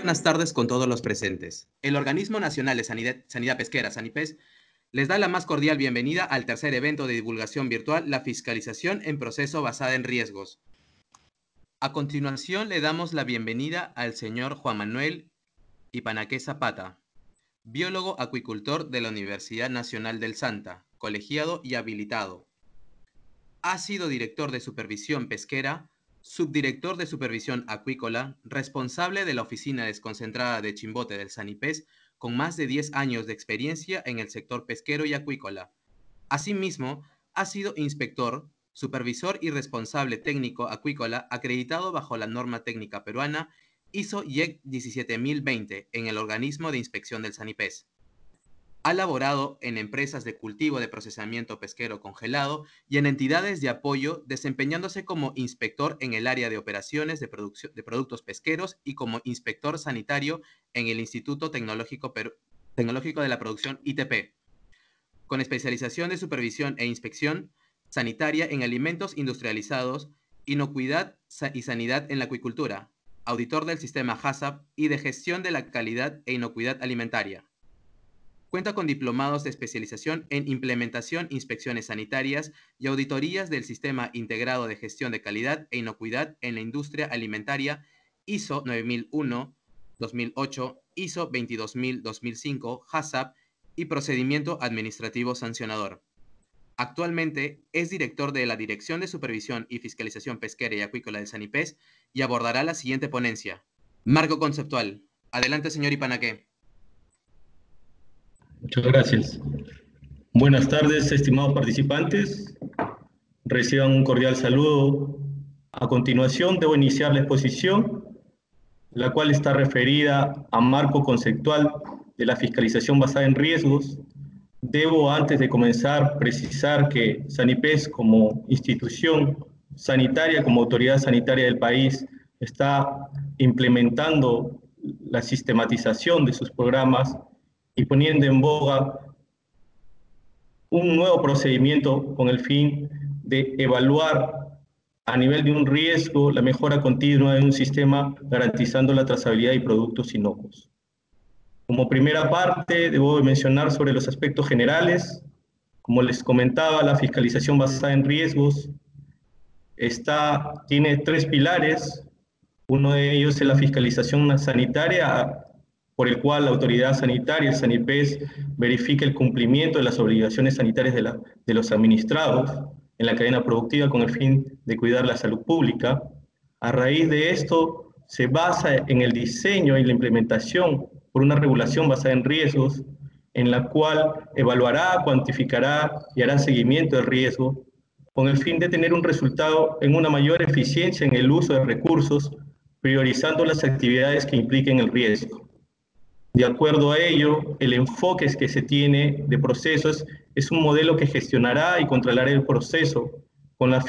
buenas tardes con todos los presentes. El Organismo Nacional de Sanidad Pesquera, SANIPES, les da la más cordial bienvenida al tercer evento de divulgación virtual, la fiscalización en proceso basada en riesgos. A continuación le damos la bienvenida al señor Juan Manuel Ipanaque Zapata, biólogo acuicultor de la Universidad Nacional del Santa, colegiado y habilitado. Ha sido director de supervisión pesquera, subdirector de supervisión acuícola, responsable de la oficina desconcentrada de Chimbote del SANIPES, con más de 10 años de experiencia en el sector pesquero y acuícola. Asimismo, ha sido inspector, supervisor y responsable técnico acuícola acreditado bajo la norma técnica peruana ISO/IEC 17020 en el organismo de inspección del SANIPES. Ha laborado en empresas de cultivo de procesamiento pesquero congelado y en entidades de apoyo, desempeñándose como inspector en el área de operaciones de productos pesqueros y como inspector sanitario en el Instituto Tecnológico de la Producción ITP, con especialización de supervisión e inspección sanitaria en alimentos industrializados, inocuidad y sanidad en la acuicultura, auditor del sistema HACCP y de gestión de la calidad e inocuidad alimentaria. Cuenta con diplomados de especialización en implementación, inspecciones sanitarias y auditorías del Sistema Integrado de Gestión de Calidad e Inocuidad en la Industria Alimentaria ISO 9001, 2008, ISO 22000, 2005, HACCP y Procedimiento Administrativo Sancionador. Actualmente es director de la Dirección de Supervisión y Fiscalización Pesquera y Acuícola del SANIPES y abordará la siguiente ponencia. Marco conceptual. Adelante, señor Ipanaque. Muchas gracias. Buenas tardes, estimados participantes. Reciban un cordial saludo. A continuación, debo iniciar la exposición, la cual está referida a marco conceptual de la fiscalización basada en riesgos. Debo, antes de comenzar, precisar que SANIPES, como institución sanitaria, como autoridad sanitaria del país, está implementando la sistematización de sus programas y poniendo en boga un nuevo procedimiento con el fin de evaluar a nivel de un riesgo la mejora continua de un sistema garantizando la trazabilidad y productos inocuos. Como primera parte, debo mencionar sobre los aspectos generales. Como les comentaba, la fiscalización basada en riesgos tiene tres pilares. Uno de ellos es la fiscalización sanitaria, por el cual la autoridad sanitaria, el SANIPES, verifica el cumplimiento de las obligaciones sanitarias de los administrados en la cadena productiva con el fin de cuidar la salud pública. A raíz de esto, se basa en el diseño y la implementación por una regulación basada en riesgos, en la cual evaluará, cuantificará y hará seguimiento del riesgo, con el fin de tener un resultado en una mayor eficiencia en el uso de recursos, priorizando las actividades que impliquen el riesgo. De acuerdo a ello, el enfoque que se tiene de procesos es un modelo que gestionará y controlará el proceso con la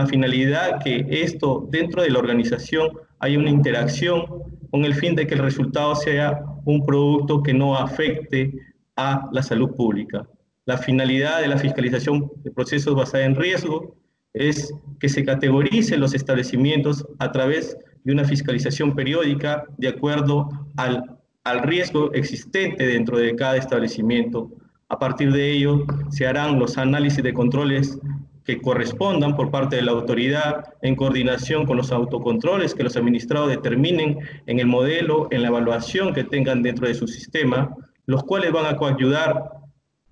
finalidad que esto dentro de la organización haya una interacción con el fin de que el resultado sea un producto que no afecte a la salud pública. La finalidad de la fiscalización de procesos basada en riesgo es que se categoricen los establecimientos a través de una fiscalización periódica de acuerdo al riesgo existente dentro de cada establecimiento. A partir de ello, se harán los análisis de controles que correspondan por parte de la autoridad en coordinación con los autocontroles que los administrados determinen en el modelo, en la evaluación que tengan dentro de su sistema, los cuales van a coayudar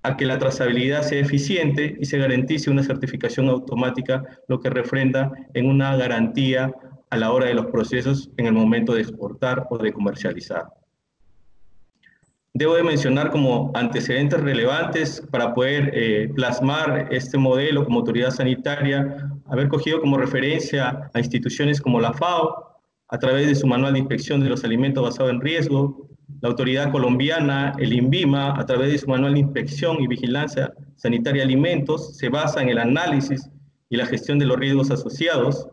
a que la trazabilidad sea eficiente y se garantice una certificación automática, lo que refrenda en una garantía a la hora de los procesos en el momento de exportar o de comercializar. Debo de mencionar como antecedentes relevantes para poder plasmar este modelo como autoridad sanitaria, haber cogido como referencia a instituciones como la FAO, a través de su manual de inspección de los alimentos basado en riesgo, la autoridad colombiana, el INVIMA, a través de su manual de inspección y vigilancia sanitaria de alimentos, se basa en el análisis y la gestión de los riesgos asociados,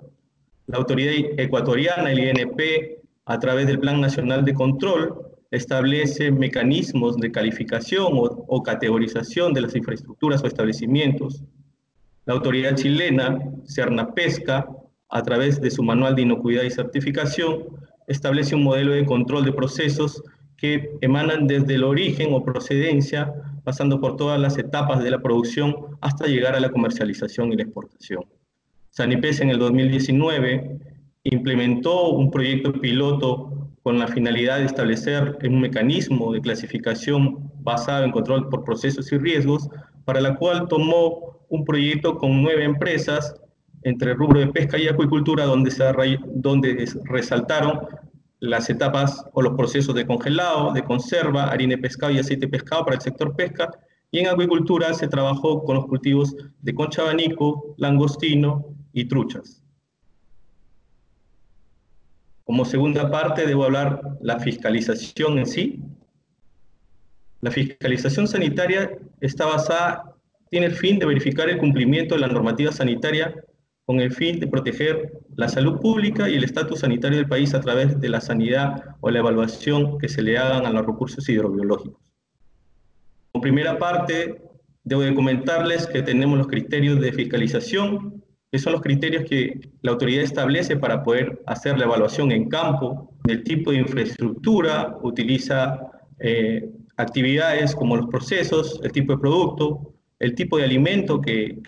la autoridad ecuatoriana, el INP, a través del Plan Nacional de Control, establece mecanismos de calificación o categorización de las infraestructuras o establecimientos. La autoridad chilena, Cernapesca, a través de su manual de inocuidad y certificación, establece un modelo de control de procesos que emanan desde el origen o procedencia, pasando por todas las etapas de la producción hasta llegar a la comercialización y la exportación. Sanipes en el 2019 implementó un proyecto piloto con la finalidad de establecer un mecanismo de clasificación basado en control por procesos y riesgos, para la cual tomó un proyecto con 9 empresas entre el rubro de pesca y acuicultura, donde resaltaron las etapas o los procesos de congelado, de conserva, harina de pescado y aceite de pescado para el sector pesca, y en acuicultura se trabajó con los cultivos de concha de abanico, langostino y truchas. Como segunda parte debo hablar la fiscalización en sí. La fiscalización sanitaria está basada, tiene el fin de verificar el cumplimiento de la normativa sanitaria con el fin de proteger la salud pública y el estatus sanitario del país a través de la sanidad o la evaluación que se le hagan a los recursos hidrobiológicos. Como primera parte, debo de comentarles que tenemos los criterios de fiscalización, que son los criterios que la autoridad establece para poder hacer la evaluación en campo del tipo de infraestructura, utiliza actividades como los procesos, el tipo de producto, el tipo de alimento que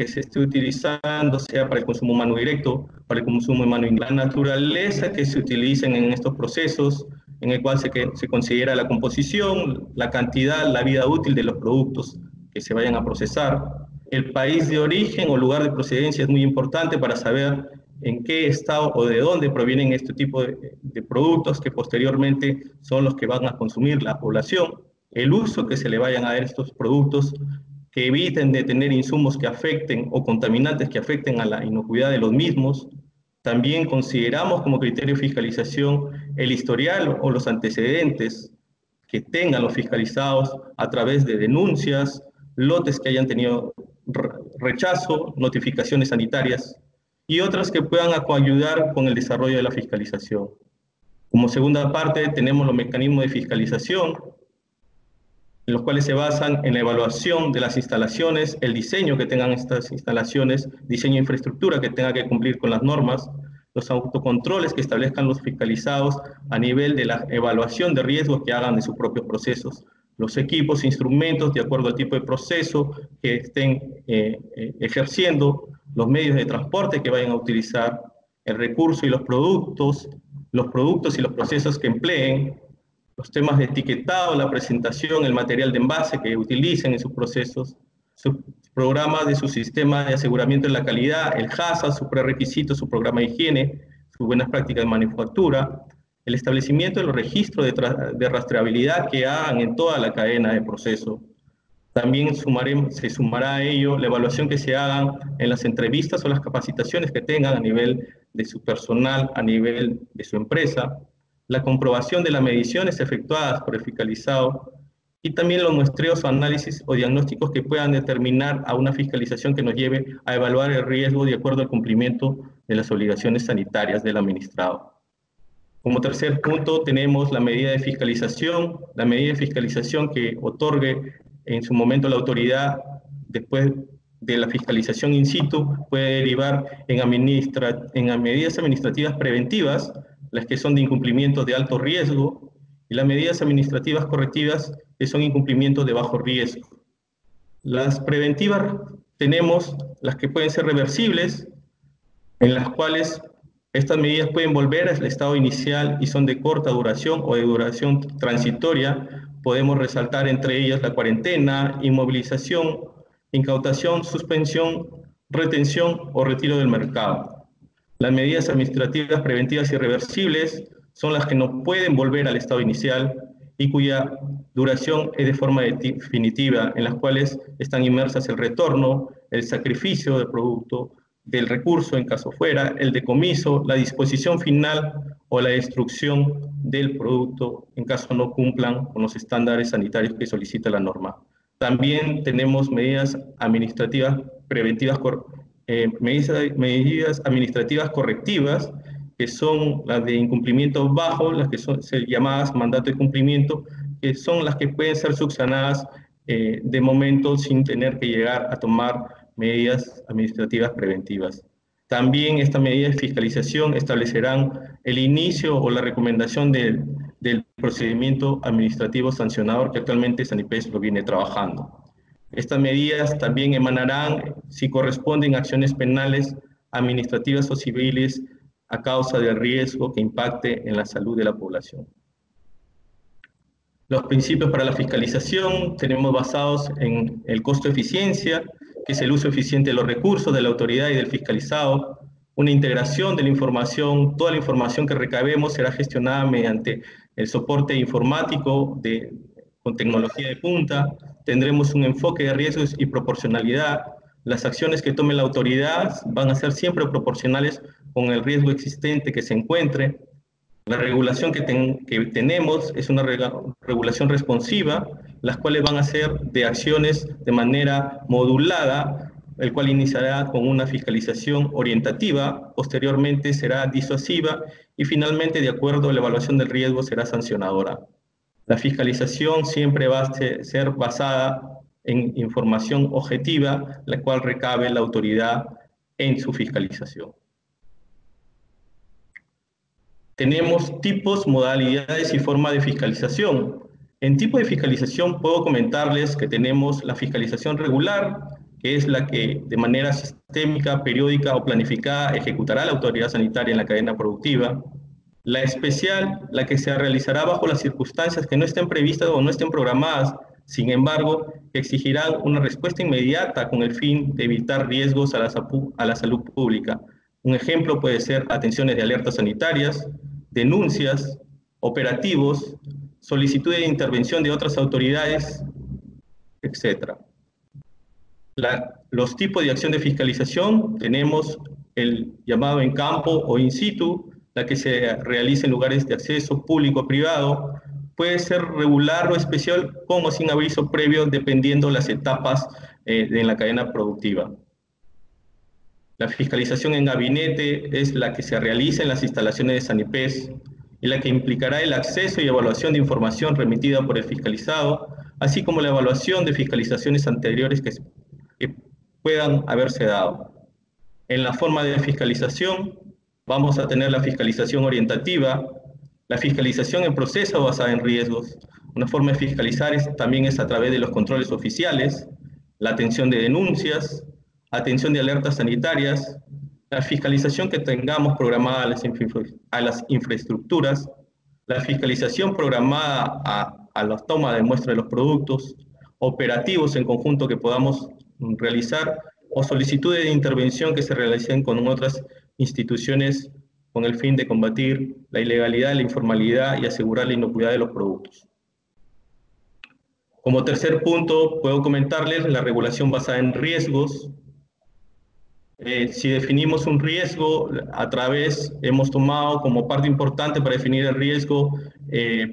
se esté utilizando, sea para el consumo humano directo, para el consumo humano indirecto, la naturaleza que se utilicen en estos procesos, en el cual se considera la composición, la cantidad, la vida útil de los productos que se vayan a procesar. El país de origen o lugar de procedencia es muy importante para saber en qué estado o de dónde provienen este tipo de productos que posteriormente son los que van a consumir la población, el uso que se le vayan a dar estos productos, que eviten de tener insumos que afecten o contaminantes que afecten a la inocuidad de los mismos. También consideramos como criterio de fiscalización el historial o los antecedentes que tengan los fiscalizados a través de denuncias, lotes que hayan tenido rechazo, notificaciones sanitarias y otras que puedan ayudar con el desarrollo de la fiscalización. Como segunda parte tenemos los mecanismos de fiscalización, en los cuales se basan en la evaluación de las instalaciones, el diseño que tengan estas instalaciones, diseño de infraestructura que tenga que cumplir con las normas, los autocontroles que establezcan los fiscalizados a nivel de la evaluación de riesgos que hagan de sus propios procesos, los equipos, instrumentos de acuerdo al tipo de proceso que estén ejerciendo, los medios de transporte que vayan a utilizar, el recurso y los productos y los procesos que empleen, los temas de etiquetado, la presentación, el material de envase que utilicen en sus procesos, su programa de su sistema de aseguramiento de la calidad, el HACCP, su prerequisito, su programa de higiene, sus buenas prácticas de manufactura, el establecimiento de los registros de rastreabilidad que hagan en toda la cadena de proceso. También se sumará a ello la evaluación que se hagan en las entrevistas o las capacitaciones que tengan a nivel de su personal, a nivel de su empresa, la comprobación de las mediciones efectuadas por el fiscalizado y también los muestreos o análisis o diagnósticos que puedan determinar a una fiscalización que nos lleve a evaluar el riesgo de acuerdo al cumplimiento de las obligaciones sanitarias del administrado. Como tercer punto tenemos la medida de fiscalización que otorgue en su momento la autoridad después de la fiscalización in situ puede derivar en medidas administrativas preventivas, las que son de incumplimiento de alto riesgo, y las medidas administrativas correctivas que son incumplimientos de bajo riesgo. Las preventivas tenemos las que pueden ser reversibles, en las cuales estas medidas pueden volver al estado inicial y son de corta duración o de duración transitoria. Podemos resaltar entre ellas la cuarentena, inmovilización, incautación, suspensión, retención o retiro del mercado. Las medidas administrativas preventivas irreversibles son las que no pueden volver al estado inicial y cuya duración es de forma definitiva, en las cuales están inmersas el retorno, el sacrificio del producto, del recurso en caso fuera, el decomiso, la disposición final o la destrucción del producto en caso no cumplan con los estándares sanitarios que solicita la norma. También tenemos medidas administrativas preventivas, medidas administrativas correctivas, que son las de incumplimiento bajo, las que son llamadas mandato de cumplimiento, que son las que pueden ser subsanadas de momento sin tener que llegar a tomar medidas administrativas preventivas. También esta medida de fiscalización establecerán el inicio o la recomendación del procedimiento administrativo sancionador que actualmente Sanipes lo viene trabajando. Estas medidas también emanarán, si corresponden, acciones penales, administrativas o civiles a causa del riesgo que impacte en la salud de la población. Los principios para la fiscalización tenemos basados en el costo-eficiencia, que es el uso eficiente de los recursos de la autoridad y del fiscalizado, una integración de la información, toda la información que recabemos será gestionada mediante el soporte informático con tecnología de punta, tendremos un enfoque de riesgos y proporcionalidad, las acciones que tome la autoridad van a ser siempre proporcionales con el riesgo existente que se encuentre. La regulación que tenemos es una regulación responsiva, las cuales van a ser de acciones de manera modulada, el cual iniciará con una fiscalización orientativa, posteriormente será disuasiva y finalmente, de acuerdo a la evaluación del riesgo, será sancionadora. La fiscalización siempre va a ser basada en información objetiva, la cual recabe la autoridad en su fiscalización. Tenemos tipos, modalidades y forma de fiscalización. En tipo de fiscalización puedo comentarles que tenemos la fiscalización regular, que es la que de manera sistémica, periódica o planificada ejecutará la autoridad sanitaria en la cadena productiva. La especial, la que se realizará bajo las circunstancias que no estén previstas o no estén programadas, sin embargo, que exigirán una respuesta inmediata con el fin de evitar riesgos a la salud pública. Un ejemplo puede ser atenciones de alertas sanitarias, denuncias, operativos, solicitudes de intervención de otras autoridades, etc. Los tipos de acción de fiscalización, tenemos el llamado en campo o in situ, la que se realiza en lugares de acceso público-privado, puede ser regular o especial con o sin aviso previo, dependiendo las etapas de la cadena productiva. La fiscalización en gabinete es la que se realiza en las instalaciones de Sanipes y la que implicará el acceso y evaluación de información remitida por el fiscalizado, así como la evaluación de fiscalizaciones anteriores que puedan haberse dado. En la forma de fiscalización vamos a tener la fiscalización orientativa, la fiscalización en proceso basada en riesgos. Una forma de fiscalizar también es a través de los controles oficiales, la atención de denuncias, atención de alertas sanitarias, la fiscalización que tengamos programada a las infraestructuras, la fiscalización programada a la toma de muestra de los productos, operativos en conjunto que podamos realizar o solicitudes de intervención que se realicen con otras instituciones con el fin de combatir la ilegalidad, la informalidad y asegurar la inocuidad de los productos. Como tercer punto, puedo comentarles la regulación basada en riesgos. Si definimos un riesgo, hemos tomado como parte importante para definir el riesgo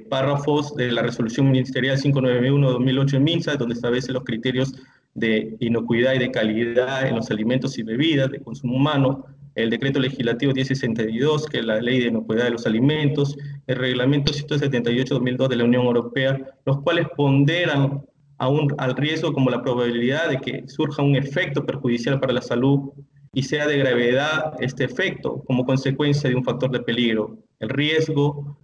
párrafos de la resolución ministerial 591/2008 en MINSA, donde establece los criterios de inocuidad y de calidad en los alimentos y bebidas de consumo humano, el decreto legislativo 1062, que es la ley de inocuidad de los alimentos, el reglamento 178/2002 de la Unión Europea, los cuales ponderan al riesgo como la probabilidad de que surja un efecto perjudicial para la salud y sea de gravedad este efecto como consecuencia de un factor de peligro. El riesgo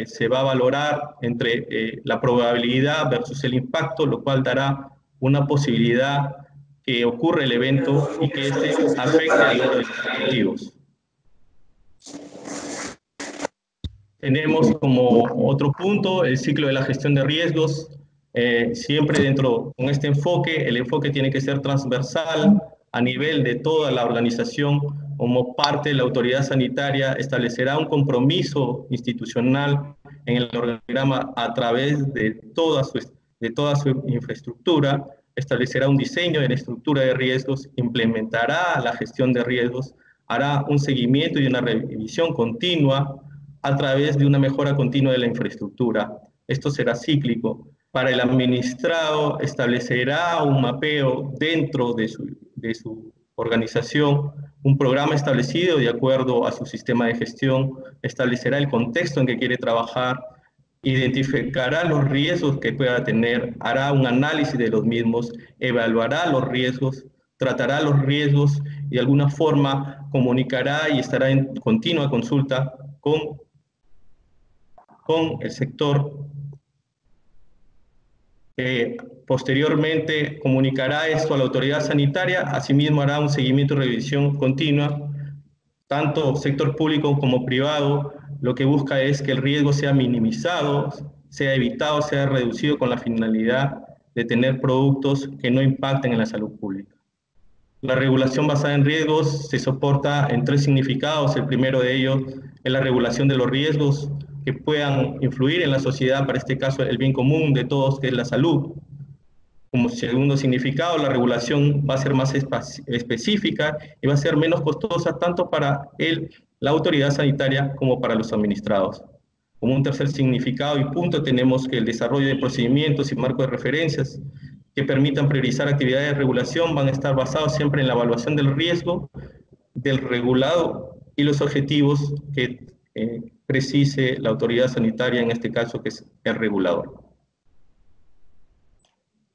se va a valorar entre la probabilidad versus el impacto, lo cual dará una posibilidad que ocurra el evento y que este afecte a los objetivos. Tenemos como otro punto el ciclo de la gestión de riesgos. Siempre con este enfoque, el enfoque tiene que ser transversal a nivel de toda la organización. Como parte de la autoridad sanitaria establecerá un compromiso institucional en el organigrama a través de toda su infraestructura, establecerá un diseño de la estructura de riesgos, implementará la gestión de riesgos, hará un seguimiento y una revisión continua a través de una mejora continua de la infraestructura. Esto será cíclico. Para el administrado establecerá un mapeo dentro de su organización, un programa establecido de acuerdo a su sistema de gestión, establecerá el contexto en que quiere trabajar, identificará los riesgos que pueda tener, hará un análisis de los mismos, evaluará los riesgos, tratará los riesgos y de alguna forma comunicará y estará en continua consulta con el sector. Posteriormente comunicará esto a la autoridad sanitaria, asimismo hará un seguimiento y revisión continua, tanto sector público como privado. Lo que busca es que el riesgo sea minimizado, sea evitado, sea reducido con la finalidad de tener productos que no impacten en la salud pública. La regulación basada en riesgos se soporta en 3 significados. El primero de ellos es la regulación de los riesgos que puedan influir en la sociedad, para este caso el bien común de todos, que es la salud. Como segundo significado, la regulación va a ser más específica y va a ser menos costosa tanto para la autoridad sanitaria como para los administrados. Como un tercer significado y punto, tenemos que el desarrollo de procedimientos y marcos de referencias que permitan priorizar actividades de regulación van a estar basados siempre en la evaluación del riesgo del regulado y los objetivos que precise la autoridad sanitaria, en este caso que es el regulador.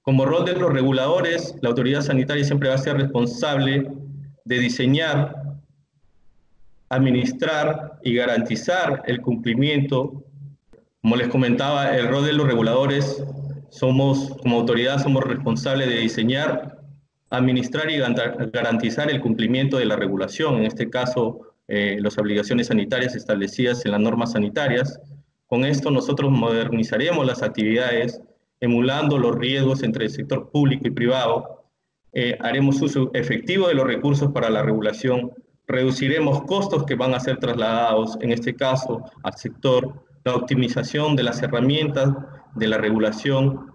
Como rol de los reguladores, la autoridad sanitaria siempre va a ser responsable de diseñar, administrar y garantizar el cumplimiento. Como les comentaba, el rol de los reguladores, como autoridad somos responsables de diseñar, administrar y garantizar el cumplimiento de la regulación, en este caso las obligaciones sanitarias establecidas en las normas sanitarias. Con esto nosotros modernizaremos las actividades, emulando los riesgos entre el sector público y privado, haremos uso efectivo de los recursos para la regulación, reduciremos costos que van a ser trasladados, en este caso, al sector, la optimización de las herramientas de la regulación.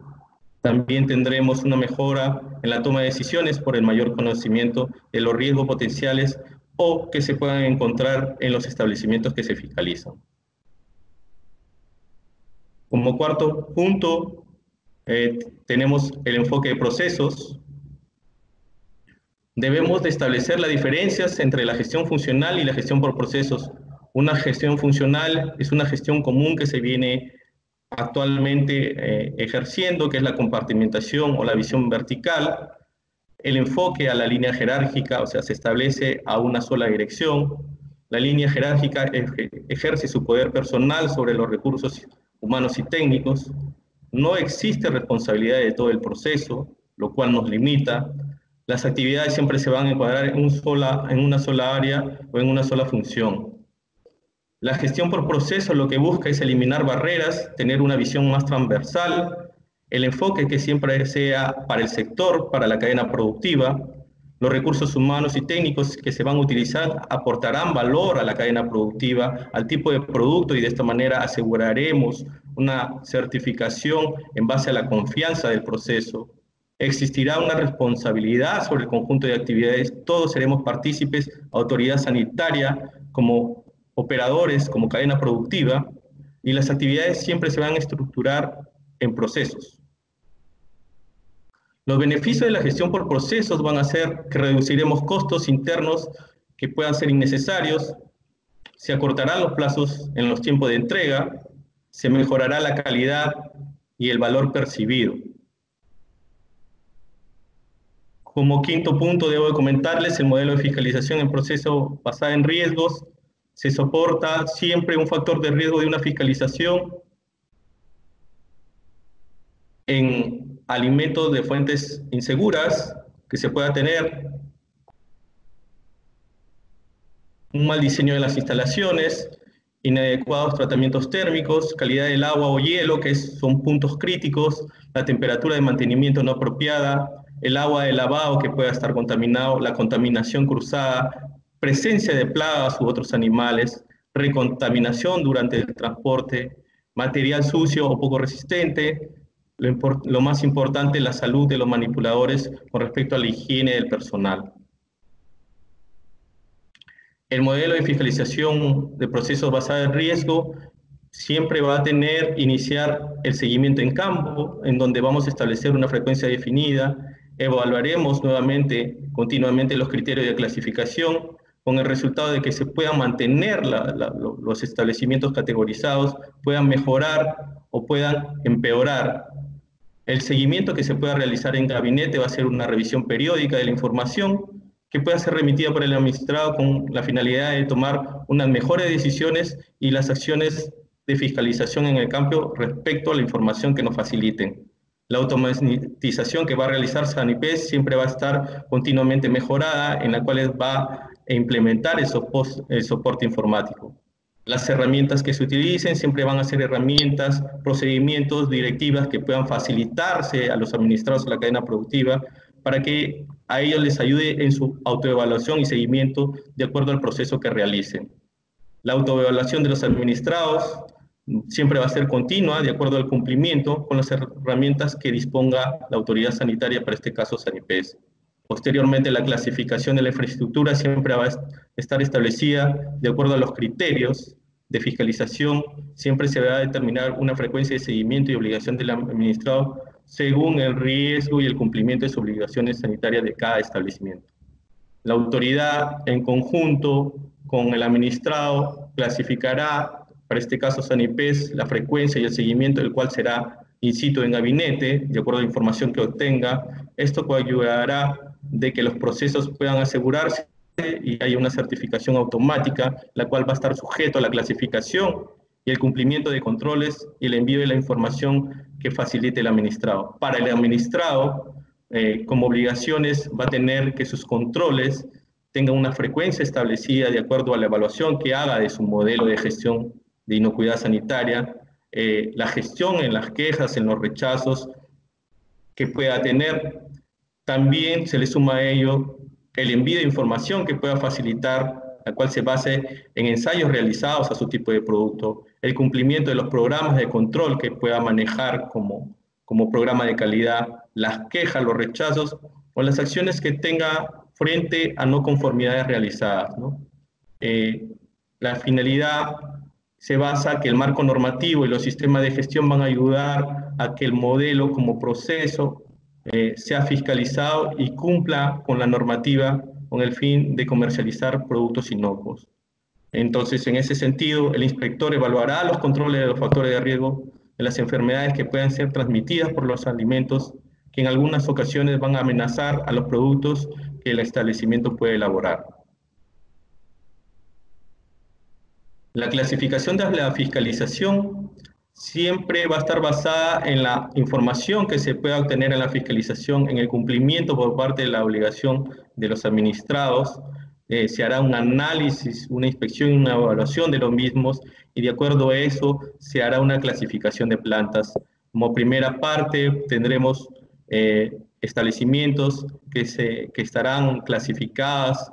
También tendremos una mejora en la toma de decisiones por el mayor conocimiento de los riesgos potenciales o que se puedan encontrar en los establecimientos que se fiscalizan. Como cuarto punto, tenemos el enfoque de procesos. Debemos de establecer las diferencias entre la gestión funcional y la gestión por procesos. Una gestión funcional es una gestión común que se viene actualmente ejerciendo, que es la compartimentación o la visión vertical. El enfoque a la línea jerárquica, o sea, se establece a una sola dirección. La línea jerárquica ejerce su poder personal sobre los recursos humanos y técnicos. No existe responsabilidad de todo el proceso, lo cual nos limita. Las actividades siempre se van a encuadrar en una sola área o en una sola función. La gestión por proceso lo que busca es eliminar barreras, tener una visión más transversal, el enfoque que siempre sea para el sector, para la cadena productiva. Los recursos humanos y técnicos que se van a utilizar aportarán valor a la cadena productiva, al tipo de producto, y de esta manera aseguraremos una certificación en base a la confianza del proceso. Existirá una responsabilidad sobre el conjunto de actividades, todos seremos partícipes, autoridad sanitaria, como operadores, como cadena productiva, y las actividades siempre se van a estructurar en procesos. Los beneficios de la gestión por procesos van a ser que reduciremos costos internos que puedan ser innecesarios, se acortarán los plazos en los tiempos de entrega, se mejorará la calidad y el valor percibido. Como quinto punto, debo de comentarles el modelo de fiscalización en proceso basado en riesgos. Se soporta siempre un factor de riesgo de una fiscalización en alimentos de fuentes inseguras que se pueda tener, un mal diseño de las instalaciones, inadecuados tratamientos térmicos, calidad del agua o hielo, que son puntos críticos, la temperatura de mantenimiento no apropiada, el agua de lavado que pueda estar contaminado, la contaminación cruzada, presencia de plagas u otros animales, recontaminación durante el transporte, material sucio o poco resistente, lo más importante, la salud de los manipuladores con respecto a la higiene del personal. El modelo de fiscalización de procesos basado en riesgo siempre va a iniciar el seguimiento en campo, en donde vamos a establecer una frecuencia definida, evaluaremos continuamente los criterios de clasificación, con el resultado de que se puedan mantener los establecimientos categorizados, puedan mejorar o puedan empeorar. El seguimiento que se pueda realizar en gabinete va a ser una revisión periódica de la información que pueda ser remitida por el administrado con la finalidad de tomar unas mejores decisiones y las acciones de fiscalización en el campo respecto a la información que nos faciliten. La automatización que va a realizar Sanipes siempre va a estar continuamente mejorada, en la cual va a implementar el soporte informático. Las herramientas que se utilicen siempre van a ser herramientas, procedimientos, directivas que puedan facilitarse a los administrados de la cadena productiva para que a ellos les ayude en su autoevaluación y seguimiento de acuerdo al proceso que realicen. La autoevaluación de los administrados siempre va a ser continua de acuerdo al cumplimiento con las herramientas que disponga la autoridad sanitaria, para este caso Sanipes. Posteriormente, la clasificación de la infraestructura siempre va a estar establecida de acuerdo a los criterios de fiscalización. Siempre se va a determinar una frecuencia de seguimiento y obligación del administrado según el riesgo y el cumplimiento de sus obligaciones sanitarias de cada establecimiento. La autoridad, en conjunto con el administrado, clasificará, para este caso Sanipes, la frecuencia y el seguimiento del cual será in situ en gabinete, de acuerdo a la información que obtenga. Esto ayudará de que los procesos puedan asegurarse y haya una certificación automática, la cual va a estar sujeto a la clasificación y el cumplimiento de controles y el envío de la información que facilite el administrado. Para el administrado, como obligaciones, va a tener que sus controles tengan una frecuencia establecida de acuerdo a la evaluación que haga de su modelo de gestión de inocuidad sanitaria, la gestión en las quejas, en los rechazos que pueda tener. También se le suma a ello el envío de información que pueda facilitar, la cual se base en ensayos realizados a su tipo de producto, el cumplimiento de los programas de control que pueda manejar como programa de calidad, las quejas, los rechazos o las acciones que tenga frente a no conformidades realizadas, ¿no? La finalidad se basa en que el marco normativo y los sistemas de gestión van a ayudar a que el modelo como proceso sea fiscalizado y cumpla con la normativa con el fin de comercializar productos inocuos. Entonces, en ese sentido, el inspector evaluará los controles de los factores de riesgo de las enfermedades que puedan ser transmitidas por los alimentos que en algunas ocasiones van a amenazar a los productos que el establecimiento puede elaborar. La clasificación de la fiscalización siempre va a estar basada en la información que se pueda obtener en la fiscalización, en el cumplimiento por parte de la obligación de los administrados. Se hará un análisis, una inspección y una evaluación de los mismos, y de acuerdo a eso se hará una clasificación de plantas. Como primera parte tendremos establecimientos que estarán clasificadas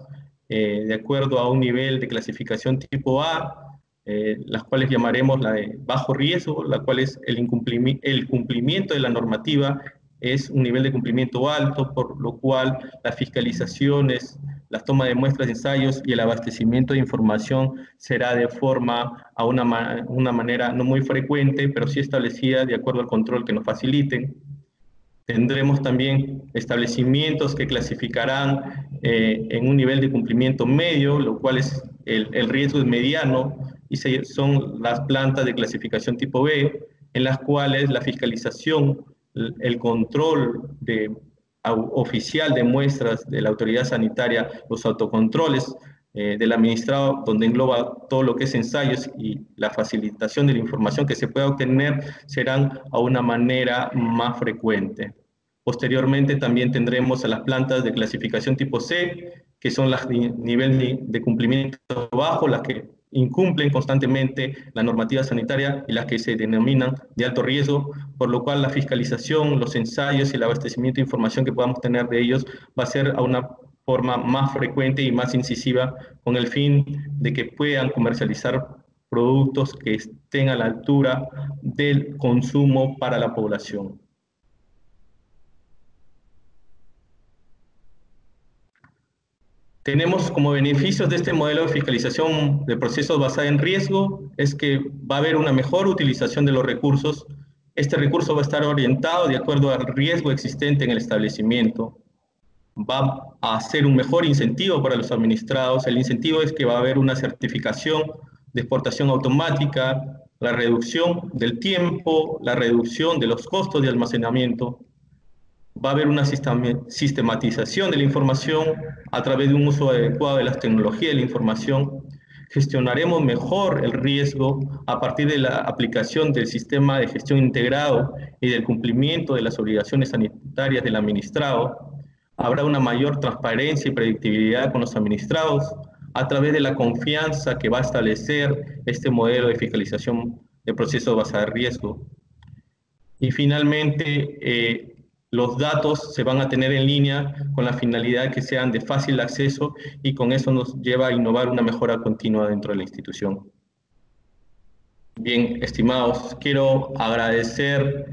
de acuerdo a un nivel de clasificación tipo A, las cuales llamaremos la de bajo riesgo, la cual es el cumplimiento de la normativa es un nivel de cumplimiento alto, por lo cual las fiscalizaciones, las tomas de muestras de ensayos y el abastecimiento de información será de forma a una manera no muy frecuente, pero sí establecida de acuerdo al control que nos faciliten. Tendremos también establecimientos que clasificarán en un nivel de cumplimiento medio, lo cual es el riesgo es mediano, y son las plantas de clasificación tipo B, en las cuales la fiscalización, el control oficial de muestras de la autoridad sanitaria, los autocontroles del administrado, donde engloba todo lo que es ensayos y la facilitación de la información que se pueda obtener, serán a una manera más frecuente. Posteriormente también tendremos a las plantas de clasificación tipo C, que son las de nivel de cumplimiento bajo, las que incumplen constantemente la normativa sanitaria y las que se denominan de alto riesgo, por lo cual la fiscalización, los ensayos y el abastecimiento de información que podamos tener de ellos va a ser a una forma más frecuente y más incisiva, con el fin de que puedan comercializar productos que estén a la altura del consumo para la población. Tenemos como beneficios de este modelo de fiscalización de procesos basada en riesgo, es que va a haber una mejor utilización de los recursos. Este recurso va a estar orientado de acuerdo al riesgo existente en el establecimiento. Va a ser un mejor incentivo para los administrados. El incentivo es que va a haber una certificación de exportación automática, la reducción del tiempo, la reducción de los costos de almacenamiento. Va a haber una sistematización de la información a través de un uso adecuado de las tecnologías de la información. Gestionaremos mejor el riesgo a partir de la aplicación del sistema de gestión integrado y del cumplimiento de las obligaciones sanitarias del administrado. Habrá una mayor transparencia y predictibilidad con los administrados a través de la confianza que va a establecer este modelo de fiscalización de procesos basados en riesgo. Y finalmente, los datos se van a tener en línea con la finalidad que sean de fácil acceso y con eso nos lleva a innovar una mejora continua dentro de la institución. Bien, estimados, quiero agradecer,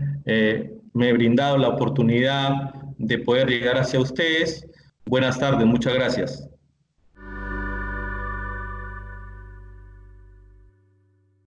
me he brindado la oportunidad de poder llegar hacia ustedes. Buenas tardes, muchas gracias.